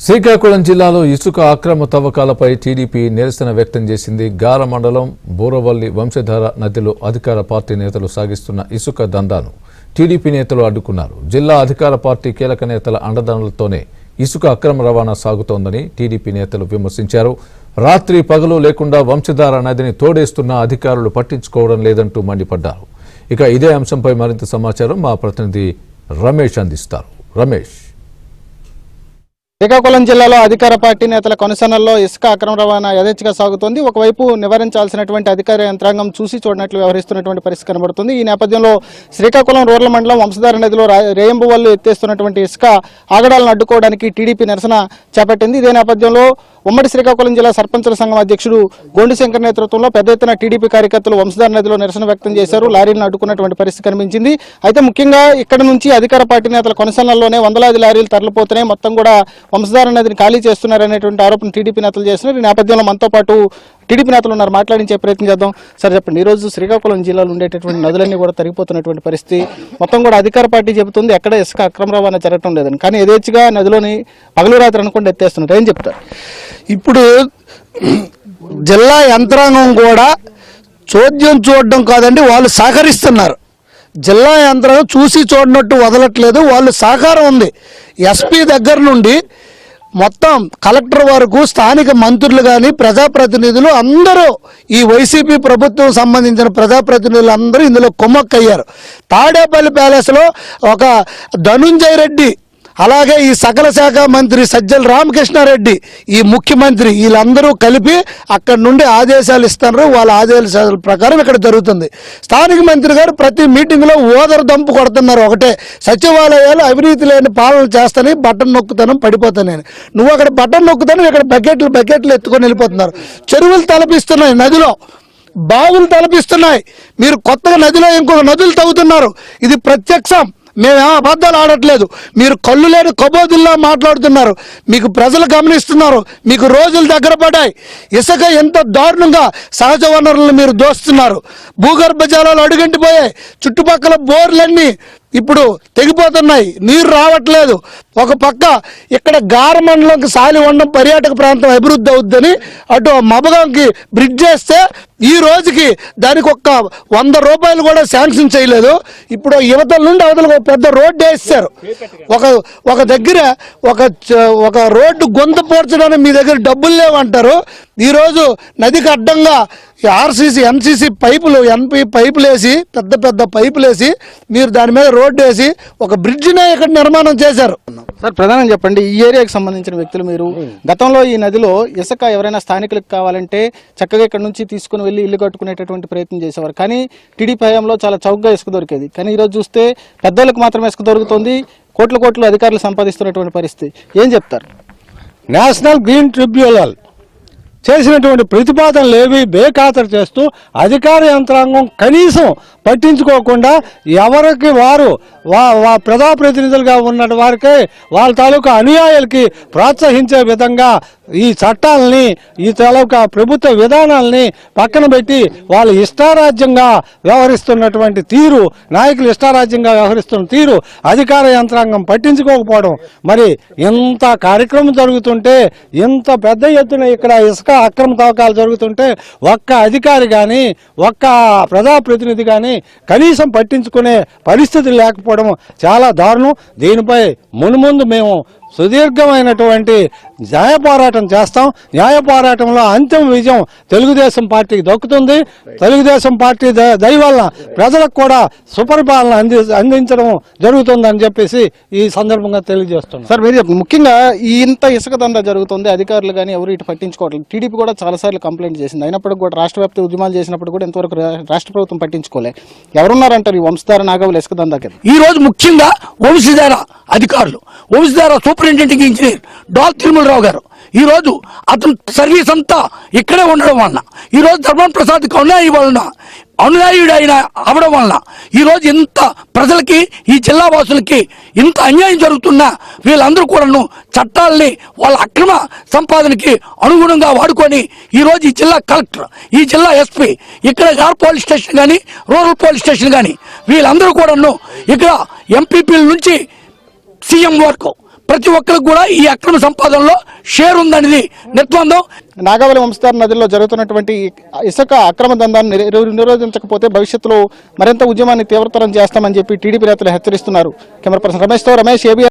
శ్రీకాకుళం జిల్లాలో ఇసుక అక్రమ తవ్వకాలపై టీడీపీ నిరసన వ్యక్తం చేసింది. గార మండలం బోరవల్లి వంశధార నదిలో అధికార పార్టీ నేతలు సాగిస్తున్న ఇసుక దందాను టీడీపీ నేతలు అడ్డుకున్నారు. జిల్లా అధికార పార్టీ కీలక నేతల అండదండలతోనే ఇసుక అక్రమ రవాణా సాగుతోందని టీడీపీ నేతలు విమర్శించారు. రాత్రి పగలు లేకుండా వంశధార నదిని తోడేస్తున్న అధికారులు పట్టించుకోవడం లేదంటూ మండిపడ్డారు. ఇక ఇదే అంశంపై మరింత సమాచారం మా ప్రతినిధి రమేష్ అందిస్తారు. రమేష్, శ్రీకాకుళం జిల్లాలో అధికార పార్టీ నేతల కొనసానల్లో ఇసుక అక్రమ రవాణా యథేచ్ఛగా సాగుతోంది. ఒకవైపు నివారించాల్సినటువంటి అధికార యంత్రాంగం చూసి చూడనట్లు వ్యవహరిస్తున్నటువంటి పరిస్థితి కనబడుతుంది. ఈ నేపథ్యంలో శ్రీకాకుళం రూరల్ మండలం వంశధార నదిలో రేయంబువల్లు ఎత్తేస్తున్నటువంటి ఇసుక ఆగడాలను అడ్డుకోవడానికి టీడీపీ నిరసన చేపట్టింది. ఇదే నేపథ్యంలో ఉమ్మడి శ్రీకాకుళం జిల్లా సర్పంచుల సంఘం అధ్యక్షుడు గోండు శంకర్ నేతృత్వంలో పెద్ద ఎత్తున టీడీపీ కార్యకర్తలు వంశధార నదిలో నిరసన వ్యక్తం చేశారు. లారీలను అడ్డుకున్నటువంటి పరిస్థితి కనిపించింది. అయితే ముఖ్యంగా ఇక్కడ నుంచి అధికార పార్టీ నేతల కొనసానల్లోనే వందలాది లారీలు తరలిపోతున్నాయి, మొత్తం కూడా వంశధార నదిని ఖాళీ చేస్తున్నారనేటువంటి ఆరోపణ టీడీపీ నేతలు చేస్తున్నారు. ఈ నేపథ్యంలో మనతో పాటు టీడీపీ నేతలు ఉన్నారు, మాట్లాడించే ప్రయత్నం చేద్దాం. సార్ చెప్పండి, ఈరోజు శ్రీకాకుళం జిల్లాలో ఉండేటటువంటి నదులన్నీ కూడా తరిగిపోతున్నటువంటి పరిస్థితి, మొత్తం కూడా అధికార పార్టీ చెబుతుంది ఎక్కడ ఇసుక అక్రమ రవాణా జరగడం లేదని, కానీ యథేచ్ఛగా నదిలోని పగలు రాత్రి అనుకుంటే ఎత్తేస్తున్నారు. ఏం చెప్తారు? ఇప్పుడు జిల్లా యంత్రాంగం కూడా చోద్యం చూడడం కాదండి, వాళ్ళు సహకరిస్తున్నారు. జిల్లా యంత్రాంగం చూసి చూడనట్టు వదలట్లేదు, వాళ్ళు సహకారం ఉంది. ఎస్పీ దగ్గర నుండి మొత్తం కలెక్టర్ వరకు స్థానిక మంత్రులు కానీ ప్రజాప్రతినిధులు అందరూ, ఈ వైసీపీ ప్రభుత్వం సంబంధించిన ప్రజాప్రతినిధులు అందరూ ఇందులో కుమ్మక్కయ్యారు. తాడేపల్లి ప్యాలెస్లో ఒక ధనుంజయ రెడ్డి, అలాగే ఈ సకల శాఖ మంత్రి సజ్జల రామకృష్ణారెడ్డి, ఈ ముఖ్యమంత్రి, వీళ్ళందరూ కలిపి అక్కడి నుండి ఆదేశాలు ఇస్తున్నారు. వాళ్ళ ఆదేశాల ప్రకారం ఇక్కడ జరుగుతుంది. స్థానిక మంత్రి గారు ప్రతి మీటింగ్లో ఓదర దంపు కొడుతున్నారు. ఒకటే, సచివాలయాలు అవినీతి లేని పాలన చేస్తానని, బటన్ నొక్కుతాను పడిపోతానని. నువ్వు అక్కడ బటన్ నొక్కుతాను, ఇక్కడ బకెట్లు ఎత్తుకొని వెళ్ళిపోతున్నారు. చెరువులు తలపిస్తున్నాయి, నదిలో బావులు తలపిస్తున్నాయి. మీరు కొత్తగా నదిలో ఇంకొక నదులు తవ్వుతున్నారు. ఇది ప్రత్యక్షం. మేము అబద్ధాలు ఆడట్లేదు. మీరు కళ్ళు లేని కబోదుల్లా మాట్లాడుతున్నారు. మీకు ప్రజలు గమనిస్తున్నారు. మీకు రోజులు దగ్గర పడ్డాయి. ఇసుక ఎంత దారుణంగా సహజ వనరులను మీరు దోస్తున్నారు. భూగర్భ జలాలు అడుగంటిపోయాయి. చుట్టుపక్కల బోర్లన్నీ ఇప్పుడు తెగిపోతున్నాయి, నీరు రావట్లేదు. ఒక పక్క ఇక్కడ గార మండలంకి సాలి ఉండడం పర్యాటక ప్రాంతం అభివృద్ధి అవుద్దని అటు మబగాంకి బ్రిడ్జ్ చేస్తే ఈ రోజుకి దానికి ఒక్క 100 రూపాయలు కూడా శాంక్షన్ చేయలేదు. ఇప్పుడు యువతల నుండి అవతలకు పెద్ద రోడ్డు వేస్తారు. ఒక దగ్గర ఒక రోడ్డు గొంతు పోర్చడానికి మీ దగ్గర డబ్బులు లేవంటారు. ఈరోజు నదికి అడ్డంగా ఆర్సీసీ ఎన్సీసీ పైపులు, ఎన్పి పైపులు వేసి, పెద్ద పైపులు వేసి, మీరు దాని మీద రోడ్డు వేసి ఒక బ్రిడ్జినే ఇక్కడ నిర్మాణం చేశారు. సార్ ప్రధానంగా చెప్పండి, ఈ ఏరియాకి సంబంధించిన వ్యక్తులు మీరు గతంలో ఈ నదిలో ఇసుక ఎవరైనా స్థానికులకు కావాలంటే చక్కగా ఇక్కడ నుంచి తీసుకుని వెళ్ళి ఇల్లు కట్టుకునేటటువంటి ప్రయత్నం చేసేవారు. కానీ టీడీపీ హయాంలో చాలా చౌకగా ఇసుక దొరికేది. కానీ ఈరోజు చూస్తే పెద్దలకు మాత్రమే ఇసుక దొరుకుతుంది, కోట్లు అధికారులు సంపాదిస్తున్నటువంటి పరిస్థితి. ఏం చెప్తారు? నేషనల్ గ్రీన్ ట్రిబ్యునల్ చేసినటువంటి ప్రతిపాదనలు ఏవి బేఖాతరు చేస్తూ అధికార యంత్రాంగం కనీసం పట్టించుకోకుండా ఎవరికి వారు ప్రజాప్రతినిధులుగా ఉన్న వారికే వాళ్ళ తాలూకా అనుయాయులకి ప్రోత్సహించే విధంగా ఈ చట్టాలని, ఈ తాలూకా ప్రభుత్వ విధానాలని పక్కన పెట్టి వాళ్ళు ఇష్టారాజ్యంగా వ్యవహరిస్తున్నటువంటి తీరు, నాయకులు ఇష్టారాజ్యంగా వ్యవహరిస్తున్న తీరు అధికార యంత్రాంగం పట్టించుకోకపోవడం. మరి ఇంత కార్యక్రమం జరుగుతుంటే, ఇంత పెద్ద ఎత్తున ఇక్కడ ఇసుక అక్రమ తవ్వకాలు జరుగుతుంటే ఒక్క అధికారి కానీ, ఒక్క ప్రజాప్రతినిధి కానీ కనీసం పట్టించుకునే పరిస్థితి లేకపోవడం చాలా దారుణం. దీనిపై మున్ముందు మేము సుదీర్ఘమైనటువంటి న్యాయ పోరాటం చేస్తాం. న్యాయ పోరాటంలో అంతిమ విజయం తెలుగుదేశం పార్టీకి దక్కుతుంది. తెలుగుదేశం పార్టీ దయ వల్ల ప్రజలకు కూడా సుపరిపాలన అందించడం జరుగుతుందని చెప్పేసి ఈ సందర్భంగా తెలియజేస్తున్నాం. సార్ మీరు ముఖ్యంగా ఇంత ఇసుక దందా జరుగుతుంది, అధికారులు కానీ ఎవరు ఇటు పట్టించుకోవట్లేదు. టీడీపీ కూడా చాలాసార్లు కంప్లైంట్ చేసింది, అయినప్పటికీ కూడా రాష్ట్ర వ్యాప్త ఉద్యమాలు చేసినప్పుడు కూడా ఇంతవరకు రాష్ట్ర ప్రభుత్వం పట్టించుకోలే. ఎవరున్నారంటారు ఈ వంశధార నాగవులు ఇసుక దందాకి? ఈ రోజు ముఖ్యంగా వంశధార అధికారులు, వంశధార సూపరింటెండెంట్ ఇంజనీర్ డాల్ తిరుమలరావు గారు, ఈరోజు అతను సర్వీస్ అంతా ఇక్కడే ఉండడం వలన, ఈరోజు ధర్మం ప్రసాద్ అనుయాయుడు అయిన అవడం వలన ఈరోజు ఇంత ప్రజలకి, ఈ జిల్లా వాసులకి ఇంత అన్యాయం జరుగుతున్నా వీళ్ళందరూ కూడాను చట్టాలని వాళ్ళ అక్రమ సంపాదనకి అనుగుణంగా వాడుకొని ఈరోజు ఈ జిల్లా కలెక్టర్, ఈ జిల్లా ఎస్పీ, ఇక్కడ గార్ పోలీస్ స్టేషన్ కానీ, రూరల్ పోలీస్ స్టేషన్ కానీ వీళ్ళందరూ కూడాను ఇక్కడ ఎంపీపీల నుంచి సీఎం వరకు ప్రతి ఒక్కరికి కూడా ఈ అక్రమ సంపాదనలో షేర్ ఉందనేది నిర్ద్వందం. నాగావళి వంశధార నదిలో జరుగుతున్నటువంటి ఇసుక అక్రమ దందాన్ని నిరోధించకపోతే భవిష్యత్తులో మరింత ఉద్యమాన్ని తీవ్రతరం చేస్తామని చెప్పి టీడీపీ నేతలు హెచ్చరిస్తున్నారు. కెమెరా పర్సన్ రమేష్తో రమేష్, ఏబీ